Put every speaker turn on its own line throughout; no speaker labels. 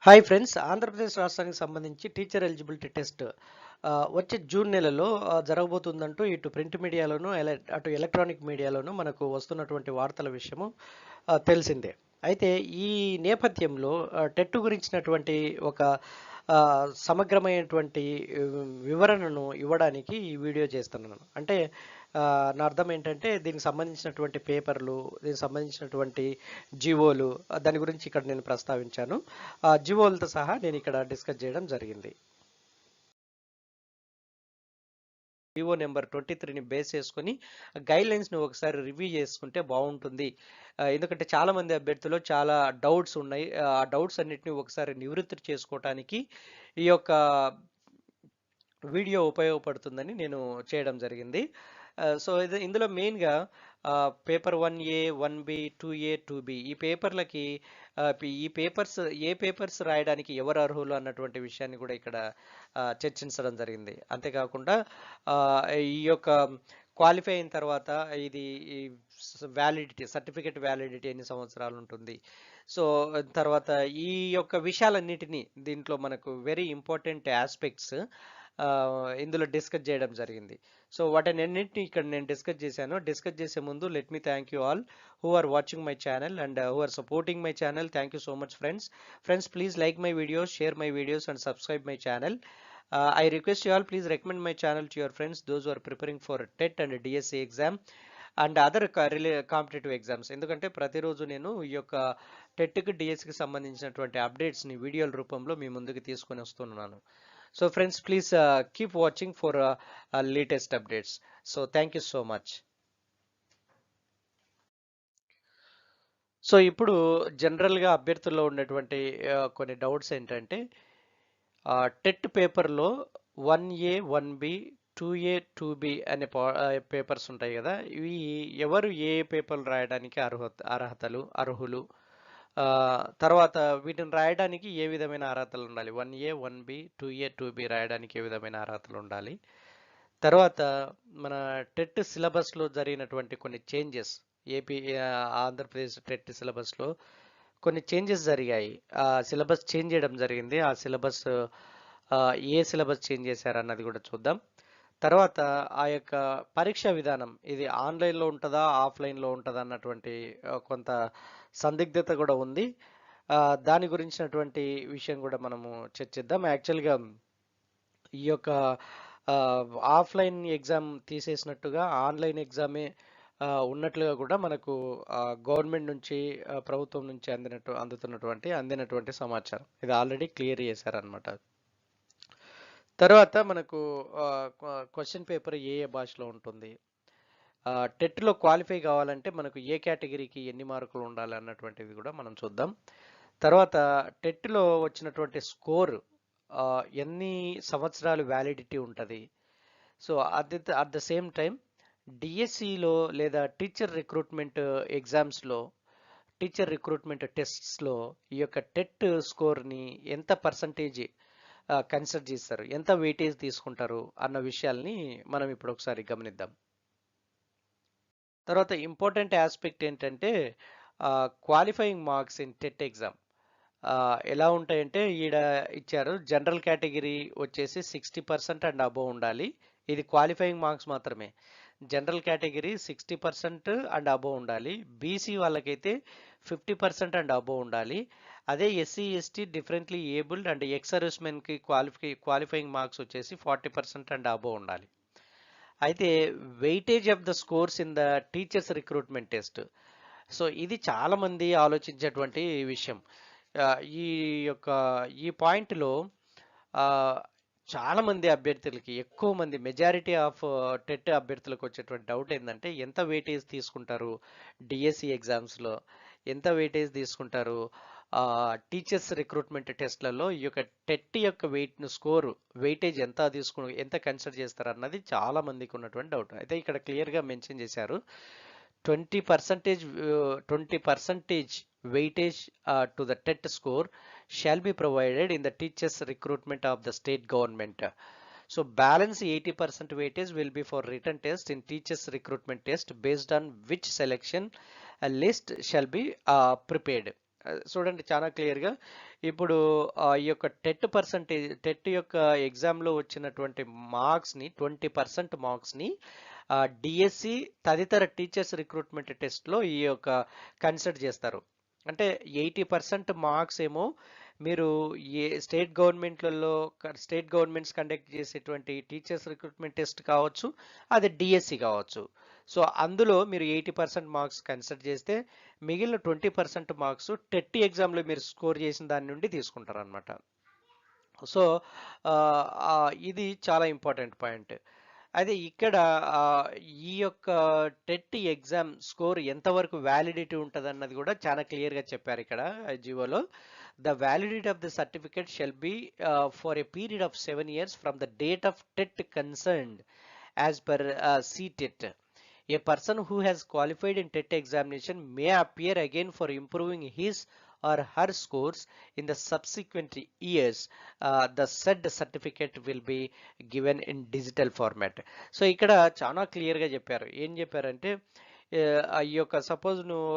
Hi friends, Andhra Pradesh రాష్ట్రానికి సంబంధించి teacher eligibility test వచ్చే జూన్ నెలలో జరగబోతుందంటూ ఇటు ప్రింట్ మీడియాలోను అటు ఎలక్ట్రానిక్ మీడియాలోను మనకు వస్తున్నటువంటి వార్తల విషయము తెలిసిందే. అయితే ఈ నేపథ్యంలో టెట్ గురించినటువంటి ఒక సమగ్రమైనటువంటి వివరణను ఇవ్వడానికి ఈ వీడియో చేస్తున్నాను. అంటే నా అర్థం ఏంటంటే దీనికి సంబంధించినటువంటి పేపర్లు, దీనికి సంబంధించినటువంటి జీవోలు, దాని గురించి ఇక్కడ నేను ప్రస్తావించాను. జీవోలతో సహా నేను ఇక్కడ డిస్కస్ చేయడం జరిగింది. జీవో నెంబర్ 23ని బేస్ చేసుకొని గైడ్ లైన్స్ని ఒకసారి రివ్యూ చేసుకుంటే బాగుంటుంది. ఎందుకంటే చాలా మంది అభ్యర్థులు చాలా డౌట్స్ ఉన్నాయి. ఆ డౌట్స్ అన్నిటిని ఒకసారి నివృత్తి చేసుకోవటానికి ఈ యొక్క వీడియో ఉపయోగపడుతుందని నేను చేయడం జరిగింది. సో ఇందులో మెయిన్గా paper 1A, 1B, 2A, 2B ఈ పేపర్లకి ఈ పేపర్స్ ఏ పేపర్స్ రాయడానికి ఎవరు అర్హులు అన్నటువంటి విషయాన్ని కూడా ఇక్కడ చర్చించడం జరిగింది. అంతేకాకుండా ఆ, ఈ యొక్క క్వాలిఫై అయిన తర్వాత ఇది వ్యాలిడిటీ సర్టిఫికెట్ వ్యాలిడిటీ ఎన్ని సంవత్సరాలు ఉంటుంది. సో తర్వాత ఈ యొక్క విషయాలన్నిటినీ దీంట్లో మనకు వెరీ ఇంపార్టెంట్ ఆస్పెక్ట్స్ ఇందులో డిస్కస్ చేయడం జరిగింది. సో వాటినన్నింటినీ ఇక్కడ నేను డిస్కస్ చేశాను. డిస్కస్ చేసే ముందు let me thank you all who are watching my channel and who are supporting my channel. Thank you so much, friends, please like my videos, share my videos and subscribe my channel. I request you all, please recommend my channel to your friends, those who are preparing for TET and DSA exam and other competitive exams. ఎందుకంటే ప్రతిరోజు నేను ఈ యొక్క టెట్కి డిఎస్సికి సంబంధించినటువంటి అప్డేట్స్ని వీడియోల రూపంలో మీ ముందుకు తీసుకొని వస్తున్నాను. So friends, please keep watching for latest updates. So thank you so much. So ఇప్పుడు జనరల్గా అభ్యర్థుల్లో ఉన్నటువంటి కొన్ని డౌట్స్ ఏంటంటే టెట్ పేపర్లో 1A, 1B, 2A, 2B అనే పేపర్స్ ఉంటాయి కదా. ఇవి ఎవరు ఏ పేపర్లు రాయడానికి అర్హులు, తర్వాత వీటిని రాయడానికి ఏ విధమైన అర్హతలు ఉండాలి, 1A, 1B, 2A, 2B రాయడానికి ఏ విధమైన అర్హతలు ఉండాలి. తర్వాత మన టెట్ సిలబస్లో జరిగినటువంటి కొన్ని చేంజెస్, ఆంధ్రప్రదేశ్ టెట్ సిలబస్లో కొన్ని చేంజెస్ జరిగాయి. ఆ సిలబస్ చేంజ్ చేయడం జరిగింది. ఆ సిలబస్ ఏ సిలబస్ చేంజ్ చేశారన్నది కూడా చూద్దాం. తర్వాత ఆ యొక్క పరీక్షా విధానం ఇది ఆన్లైన్లో ఉంటుందా, ఆఫ్లైన్లో ఉంటుందా అన్నటువంటి కొంత సందిగ్ధత కూడా ఉంది. దాని గురించినటువంటి విషయం కూడా మనము చర్చిద్దాం. యాక్చువల్గా ఈ యొక్క ఆఫ్లైన్ ఎగ్జామ్ తీసేసినట్టుగా ఆన్లైన్ ఎగ్జామే ఉన్నట్లుగా కూడా మనకు గవర్నమెంట్ నుంచి, ప్రభుత్వం నుంచి అందినటువంటి సమాచారం ఇది ఆల్రెడీ క్లియర్ చేశారనమాట. తర్వాత మనకు క్వశ్చన్ పేపర్ ఏ భాషలో ఉంటుంది, టెట్లో క్వాలిఫై కావాలంటే మనకు ఏ కేటగిరీకి ఎన్ని మార్కులు ఉండాలి అన్నటువంటిది కూడా మనం చూద్దాం. తర్వాత టెట్లో వచ్చినటువంటి స్కోర్ ఎన్ని సంవత్సరాలు వ్యాలిడిటీ ఉంటుంది. So at the same time డిఎస్సిలో లేదా టీచర్ రిక్రూట్మెంట్ ఎగ్జామ్స్లో, టీచర్ రిక్రూట్మెంట్ టెస్ట్స్లో ఈ యొక్క టెట్ స్కోర్ని ఎంత పర్సంటేజ్ కన్సిడర్ చేస్తారు, ఎంత వెయిటేజ్ తీసుకుంటారు అన్న విషయాల్ని మనం ఇప్పుడు ఒకసారి గమనిద్దాం. తర్వాత ఇంపార్టెంట్ ఆస్పెక్ట్ ఏంటంటే qualifying marks in TET exam ఎలా ఉంటాయంటే ఈడ ఇచ్చారు. జనరల్ కేటగిరీ వచ్చేసి 60% అండ్ అబోవ్ ఉండాలి. ఇది క్వాలిఫైయింగ్ మార్క్స్ మాత్రమే. జనరల్ కేటగిరీ 60% అండ్ అబోవ్ ఉండాలి. బీసీ వాళ్ళకైతే 50% అండ్ అబోవ్ ఉండాలి. అదే SC, ST, differently abled and ex సర్వీస్మెన్కి క్వాలిఫైయింగ్ మార్క్స్ వచ్చేసి 40% అండ్ అబోవ్ ఉండాలి. అయితే weightage of the scores in the teachers recruitment test. So ఇది చాలా మంది ఆలోచించేటువంటి విషయం. ఈ పాయింట్లో చాలా మంది అభ్యర్థులకి, ఎక్కువ మంది మెజారిటీ ఆఫ్ టెట్ అభ్యర్థులకు వచ్చేటువంటి డౌట్ ఏంటంటే ఎంత వెయిటేజ్ తీసుకుంటారు డిఎస్సి ఎగ్జామ్స్లో, ఎంత వెయిటేజ్ తీసుకుంటారు టీచర్స్ రిక్రూట్మెంట్ టెస్ట్లలో, ఈ యొక్క టెట్ యొక్క వెయిటేజ్ ఎంత కన్సిడర్ చేస్తారు అన్నది చాలా మందికి ఉన్నటువంటి డౌట్. అయితే ఇక్కడ క్లియర్గా మెన్షన్ చేశారు 20% weightage to the TET score shall be provided in the teachers recruitment of the state government. So balance 80% weightage will be for written test in teachers recruitment test, based on which selection a list shall be prepared. చూడండి చాలా క్లియర్గా. ఇప్పుడు ఈ యొక్క TET యొక్క ఎగ్జామ్లో వచ్చినటువంటి మార్క్స్ని 20% మార్క్స్ని DSC తదితర టీచర్స్ రిక్రూట్మెంట్ టెస్ట్లో ఈ యొక్క కన్సిడర్ చేస్తారు. అంటే 80% మార్క్స్ ఏమో మీరు స్టేట్ గవర్నమెంట్స్ కండక్ట్ చేసేటువంటి టీచర్స్ రిక్రూట్మెంట్ టెస్ట్ కావచ్చు, అది డిఎస్సి కావచ్చు. సో అందులో మీరు 80% మార్క్స్ కన్సిడర్ చేస్తే మిగిలిన 20% మార్క్స్ టెట్ ఎగ్జామ్లో మీరు స్కోర్ చేసిన దాని నుండి తీసుకుంటారు అనమాట. సో ఇది చాలా ఇంపార్టెంట్ పాయింట్. అయితే ఇక్కడ ఈ యొక్క టెట్ ఎగ్జామ్ స్కోర్ ఎంతవరకు వ్యాలిడిటీ ఉంటుంది అన్నది కూడా చాలా క్లియర్గా చెప్పారు ఇక్కడ జీవోలో. The validity of the certificate shall be for a period of 7 years from the date of TET concerned as per CTET. A person who has qualified in TET examination may appear again for improving his or her scores in the subsequent years. The said certificate will be given in digital format. So ఇక్కడ చాలా క్లియర్గా చెప్పారు. ఏం చెప్పారంటే ఈ యొక్క suppose నువ్వు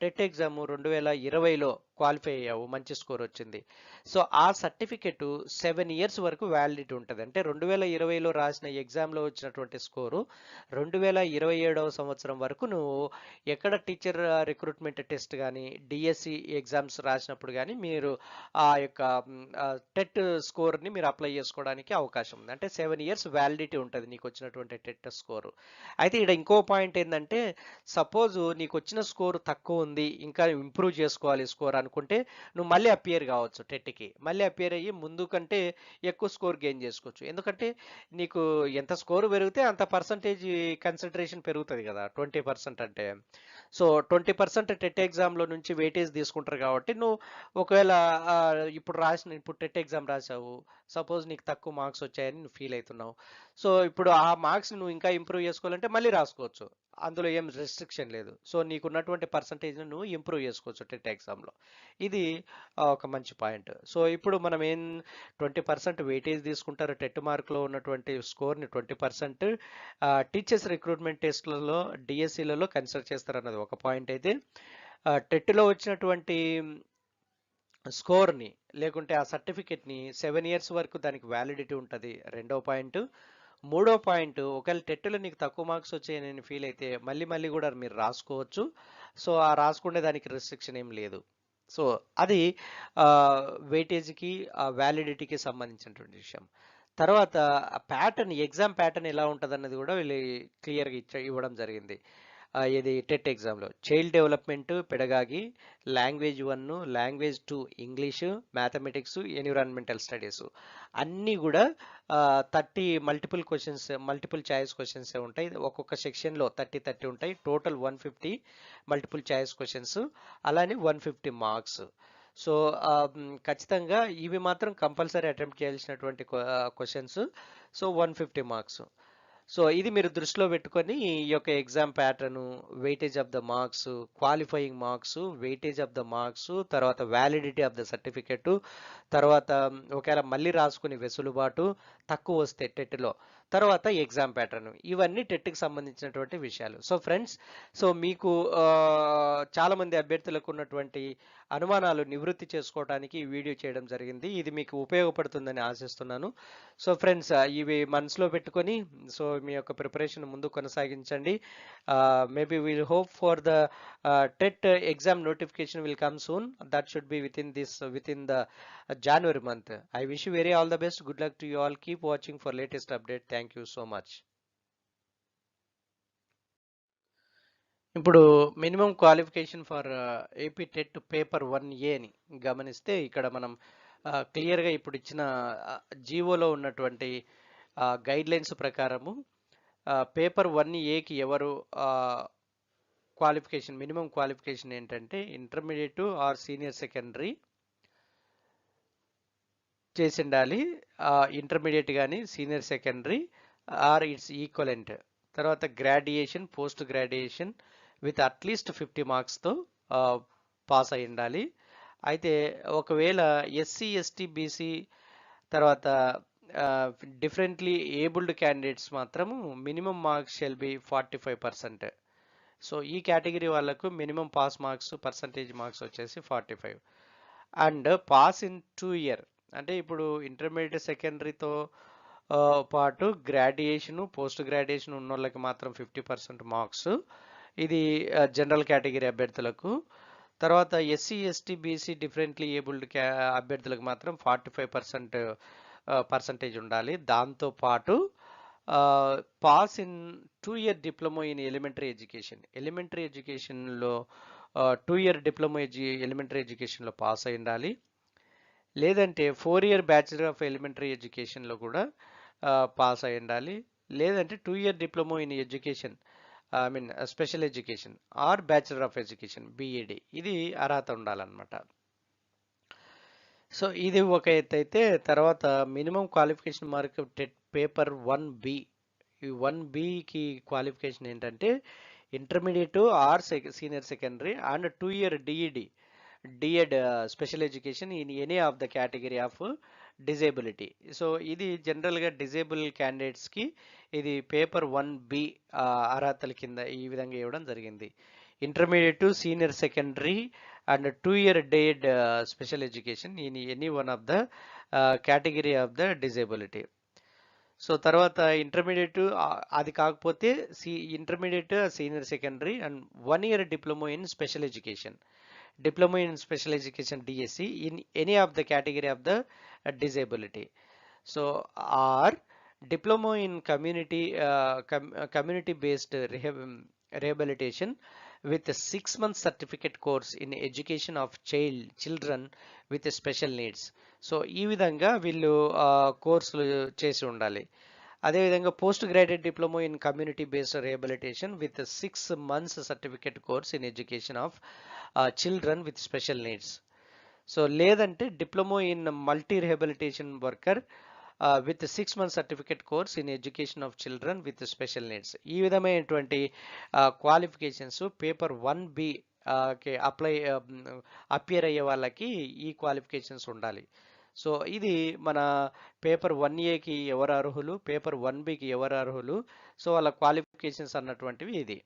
TET exam 2020లో qualify అయ్యావు, మంచి స్కోర్ వచ్చింది. సో ఆ సర్టిఫికెట్ 7 years వరకు వ్యాలిడిటీ ఉంటుంది. అంటే 2020లో రాసిన ఎగ్జామ్లో వచ్చినటువంటి స్కోరు 2027వ సంవత్సరం వరకు నువ్వు ఎక్కడ టీచర్ రిక్రూట్మెంట్ టెస్ట్ కానీ డిఎస్సి ఎగ్జామ్స్ రాసినప్పుడు కానీ మీరు ఆ యొక్క టెట్ స్కోర్ని మీరు అప్లై చేసుకోవడానికి అవకాశం ఉంది. అంటే 7 years వ్యాలిడిటీ ఉంటుంది నీకు వచ్చినటువంటి టెట్ స్కోరు. అయితే ఇక్కడ ఇంకో పాయింట్ ఏంటంటే, సపోజ్ నీకు వచ్చిన స్కోర్ తక్కువ ఉంది, ఇంకా ఇంప్రూవ్ చేసుకోవాలి స్కోర్ అనుకుంటే నువ్వు మళ్ళీ అపియర్ కావచ్చు టెట్కి. మళ్ళీ అపియర్ అయ్యి ముందు కంటే ఎక్కువ స్కోర్ గెయిన్ చేసుకోవచ్చు. ఎందుకంటే నీకు ఎంత స్కోర్ పెరిగితే అంత పర్సంటేజ్ కన్సిడరేషన్ పెరుగుతుంది కదా 20% అంటే. సో 20% టెట్ ఎగ్జామ్లో నుంచి వెయిటేజ్ తీసుకుంటారు కాబట్టి నువ్వు ఒకవేళ ఇప్పుడు టెట్ ఎగ్జామ్ రాసావు, సపోజ్ నీకు తక్కువ మార్క్స్ వచ్చాయని నువ్వు ఫీల్ అవుతున్నావు. సో ఇప్పుడు ఆ మార్క్స్ నువ్వు ఇంకా ఇంప్రూవ్ చేసుకోవాలంటే మళ్ళీ రాసుకోవచ్చు, అందులో ఏం రెస్ట్రిక్షన్ లేదు. సో నీకున్నటువంటి పర్సంటేజ్ను నువ్వు ఇంప్రూవ్ చేసుకోవచ్చు టెట్ ఎగ్జామ్లో. ఇది ఒక మంచి పాయింట్. సో ఇప్పుడు మనం 20% వెయిటేజ్ తీసుకుంటారు టెట్ మార్క్లో ఉన్నటువంటి స్కోర్ని 20% టీచర్స్ రిక్రూట్మెంట్ టెస్ట్లలో డిఎస్సిలలో కన్సిడర్ చేస్తారు అన్నది ఒక పాయింట్. అయితే టెట్లో వచ్చినటువంటి స్కోర్ని లేకుంటే ఆ సర్టిఫికెట్ని 7 years వరకు దానికి వ్యాలిడిటీ ఉంటుంది, రెండో పాయింట్. మూడో పాయింట్, ఒకవేళ టెట్లో నీకు తక్కువ మార్క్స్ వచ్చాయని నేను ఫీల్ అయితే మళ్ళీ కూడా మీరు రాసుకోవచ్చు. సో ఆ రాసుకునే దానికి రెస్ట్రిక్షన్ ఏం లేదు. సో అది వెయిటేజ్కి వ్యాలిడిటీకి సంబంధించినటువంటి విషయం. తర్వాత ఎగ్జామ్ ప్యాటర్న్ ఎలా ఉంటుంది అన్నది కూడా వీళ్ళు క్లియర్గా ఇవ్వడం జరిగింది. ఇది టెట్ ఎగ్జామ్లో child development, pedagogy, language 1, language 2 English, mathematics, environmental studies అన్నీ కూడా 30 మల్టిపుల్ చాయిస్ క్వశ్చన్స్ ఉంటాయి. ఒక్కొక్క సెక్షన్లో 30 ఉంటాయి. టోటల్ 150 మల్టిపుల్ చాయిస్ క్వశ్చన్స్, అలానే 150 మార్క్స్. సో ఖచ్చితంగా ఇవి మాత్రం కంపల్సరీ అటెంప్ట్ చేయాల్సినటువంటి క్వశ్చన్స్. So 150 marks. సో ఇది మీరు దృష్టిలో పెట్టుకొని ఈ యొక్క exam pattern, weightage of the marks, qualifying marks, weightage of the marks, తర్వాత వ్యాలిడిటీ ఆఫ్ ద సర్టిఫికెట్, తర్వాత ఒకవేళ మళ్ళీ రాసుకుని వెసులుబాటు తక్కువ వస్తే టెట్లో, తర్వాత ఎగ్జామ్ ప్యాటర్న్, ఇవన్నీ టెట్కి సంబంధించినటువంటి విషయాలు. సో ఫ్రెండ్స్, సో మీకు చాలామంది అభ్యర్థులకు ఉన్నటువంటి అనుమానాలు నివృత్తి చేసుకోవడానికి ఈ వీడియో చేయడం జరిగింది. ఇది మీకు ఉపయోగపడుతుందని ఆశిస్తున్నాను. సో ఫ్రెండ్స్, ఇవి మనసులో పెట్టుకొని సో మీ యొక్క ప్రిపరేషన్ ముందు కొనసాగించండి. Maybe will hope for the TET exam notification will come soon. That should be with in the January month. I wish you all the best. Good luck to you all. Keep watching for latest update. Thank you so much. ఇప్పుడు minimum qualification for AP TET paper 1Aని గమనిస్తే ఇక్కడ మనం క్లియర్గా ఇప్పుడు ఇచ్చిన జీవోలో ఉన్నటువంటి గైడ్లైన్స్ ప్రకారము పేపర్ 1Aకి ఎవరు మినిమం క్వాలిఫికేషన్ ఏంటంటే ఇంటర్మీడియట్ ఆర్ సీనియర్ సెకండరీ చేసి ఉండాలి. ఇంటర్మీడియట్ కానీ senior secondary or its equivalent. తర్వాత graduation, post graduation with at least 50 మార్క్స్తో పాస్ అయి ఉండాలి. అయితే ఒకవేళ ఎస్సీ, ఎస్టీ, బీసీ తర్వాత డిఫరెంట్లీ ఏబుల్డ్ క్యాండిడేట్స్ మాత్రము minimum marks shall be 45%. So ఈ కేటగిరీ వాళ్ళకు minimum pass marks percentage marks వచ్చేసి 45. అండ్ పాస్ ఇన్ 2 ఇయర్ అంటే ఇప్పుడు ఇంటర్మీడియట్ సెకండరీతో పాటు గ్రాడ్యుయేషన్ పోస్ట్ గ్రాడ్యుయేషన్ ఉన్న వాళ్ళకి మాత్రం 50% మార్క్స్. ఇది జనరల్ కేటగిరీ అభ్యర్థులకు. తర్వాత SC ST BC differently abled అభ్యర్థులకు మాత్రం 45% పర్సంటేజ్ ఉండాలి. దాంతో పాటు pass in 2 year diploma in elementary ఎడ్యుకేషన్లో 2 ఇయర్ డిప్లొమా ఎలిమెంటరీ ఎడ్యుకేషన్లో పాస్ అయి ఉండాలి. లేదంటే 4 ఇయర్ బ్యాచిలర్ ఆఫ్ ఎలిమెంటరీ ఎడ్యుకేషన్లో కూడా పాస్ అయి ఉండాలి. లేదంటే 2 year diploma in education special education or bachelor of education B Ed ఇది అర్హత ఉండాలన్నమాట. సో ఇది ఒక ఎత్తు అయితే, తర్వాత minimum qualification mark TET paper 1B. ఈ 1Bకి క్వాలిఫికేషన్ ఏంటంటే intermediate or senior secondary and 2 year D.Ed special education in any of the category of disability. So ఇది జనరల్గా డిజేబుల్ క్యాండిడేట్స్కి ఇది పేపర్ 1B అర్హతల కింద ఈ విధంగా ఇవ్వడం జరిగింది. Intermediate senior secondary and 2 year D.Ed special education in any one of the category of the disability. So తర్వాత ఇంటర్మీడియట్ అది కాకపోతే intermediate senior secondary and 1 year diploma in special education DSC in any of the category of the disability. So or diploma in community based rehabilitation with a 6 month certificate course in education of children with special needs. So ఈ విధంగా వీళ్ళు కోర్సులు చేసి ఉండాలి. అదేవిధంగా post graduate diploma in community based rehabilitation with 6 months certificate course in education of children with special needs. So లేదంటే diploma in multi rehabilitation worker with 6 months certificate course in education of children with special needs. ఈ విధమైనటువంటి qualifications paper 1B appear అయ్యే వాళ్ళకి ఈ qualifications ఉండాలి. So ఇది మన paper 1Aకి ఎవరు అర్హులు, పేపర్ 1Bకి ఎవరు అర్హులు, సో వాళ్ళ క్వాలిఫికేషన్స్ అన్నటువంటివి ఇది.